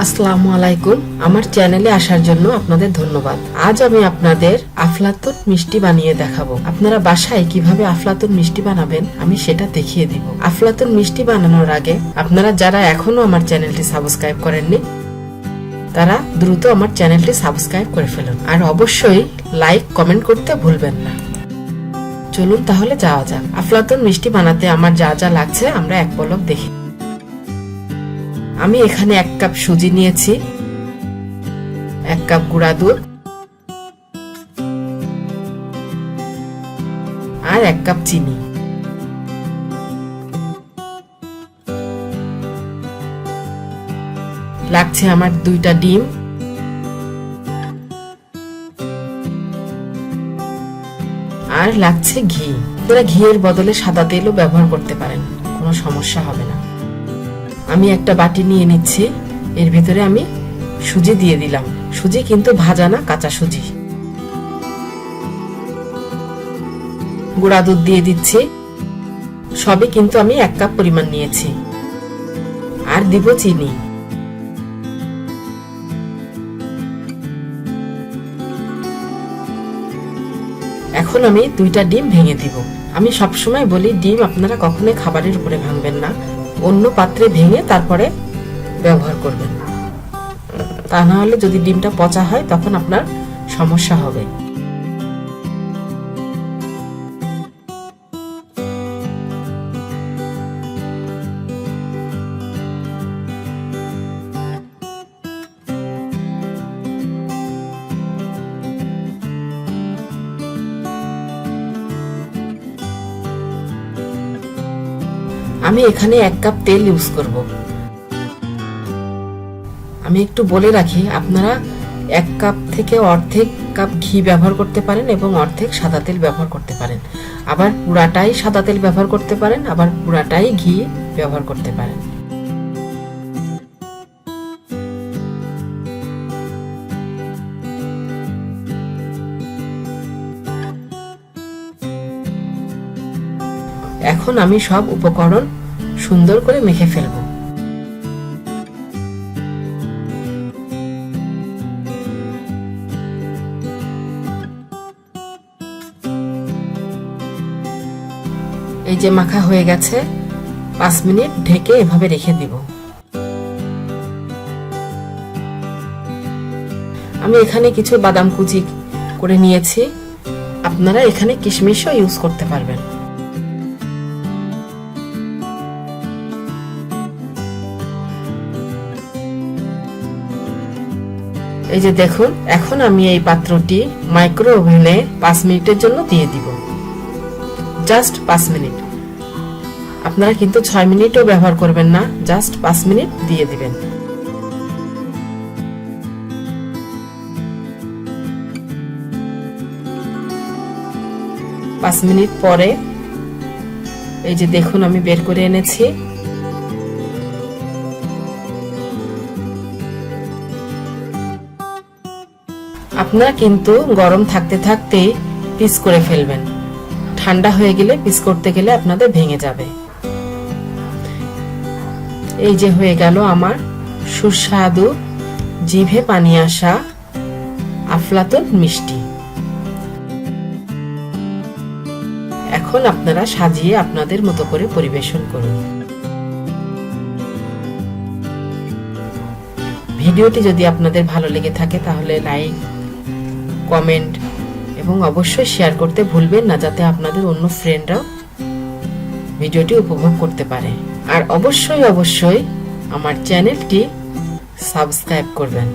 আসসালামু আলাইকুম। আমার চ্যানেলে আসার জন্য আপনাদের ধন্যবাদ। আজ আমি আপনাদের আফলাতুন মিষ্টি বানিয়ে দেখাবো। আপনারা বাসায় কিভাবে আফলাতুন মিষ্টি বানাবেন আমি সেটা দেখিয়ে দিব। আফলাতুন মিষ্টি বানানোর আগে আপনারা যারা এখনো আমার চ্যানেলটি সাবস্ক্রাইব করেননি তারা দ্রুত আমার চ্যানেলটি সাবস্ক্রাইব করে ফেলুন, আর অবশ্যই লাইক কমেন্ট করতে ভুলবেন না। চলুন তাহলে যাওয়া যাক। আফলাতুন মিষ্টি বানাতে আমার যা যা লাগছে আমরা এক পলক দেখি। আমি এখানে 1 কাপ সুজি নিয়েছি, 1 কাপ গুঁড়া দুধ আর 1 কাপ চিনি। লাগছে আমার 2টা ডিম, আর লাগছে ঘি। আপনারা ঘিয়ের বদলে সাদা তেলও ব্যবহার করতে পারেন, কোনো সমস্যা হবে না। আমি একটা বাটি নিয়ে নিচ্ছি, এর ভিতরে আমি সুজি দিয়ে দিলাম। সুজি কিন্তু ভাজা না, কাঁচা সুজি। গুঁড়া দুধ দিয়ে দিচ্ছি, সবই কিন্তু আমি 1 কাপ পরিমাণ নিয়েছি। আর দিব চিনি। এখন আমি 2টা ডিম ভেঙে দিব। আমি সবসময় বলি ডিম আপনারা কখনোই খাবারের উপরে ভাঙবেন না, অন্য পাত্রে ভেঙে তারপরে ব্যবহার করবেন। তা না হলে যদি ডিমটা পচা হয় তখন আপনার সমস্যা হবে। আমি এখানে 1 কাপ তেল ইউজ করব। আমি একটু বলে রাখি, আপনারা 1 কাপ থেকে অর্ধেক কাপ ঘি ব্যবহার করতে পারেন এবং অর্ধেক সাদা তেল ব্যবহার করতে পারেন। আবার পুরাটাই সাদা তেল ব্যবহার করতে পারেন, আবার পুরাটাই ঘি ব্যবহার করতে পারেন। এখন আমি সব উপকরণ সুন্দর করে মেখে ফেলব। এই যে মাখা হয়ে গেছে, 5 মিনিট ঢেকে এভাবে রেখে দিব। আমি এখানে কিছু বাদাম কুচি করে নিয়েছি, আপনারা এখানে কিশমিশও ইউজ করতে পারবেন। এই যে দেখুন, এখন আমি এই পাত্রটি মাইক্রো ওভেনে 5 মিনিটের জন্য দিয়ে দিব। Just 5 minute. আপনারা কিন্তু 6 মিনিটও ব্যবহার করবেন না, জাস্ট 5 মিনিট দিয়ে দিবেন। পাঁচ মিনিট পরে এই যে দেখুন আমি বের করে এনেছি। আপনারা কিন্তু গরম থাকতে থাকতেই পিস করে ফেলবেন, ঠান্ডা হয়ে গেলে পিস করতে গেলে আপনাদের ভেঙে যাবে। এই যে হয়ে গেল আমার সুস্বাদু, জিভে পানি আসা আফলাতুন মিষ্টি। এখন আপনারা সাজিয়ে আপনাদের মতো করে পরিবেশন করুন। ভিডিওটি যদি আপনাদের ভালো লেগে থাকে তাহলে লাইক, কমেন্ট এবং অবশ্যই শেয়ার করতে ভুলবেন না, যাতে আপনাদের অন্য ফ্রেন্ডরাও ভিডিওটি উপভোগ করতে পারে। আর অবশ্যই অবশ্যই আমার চ্যানেলটি সাবস্ক্রাইব করবেন।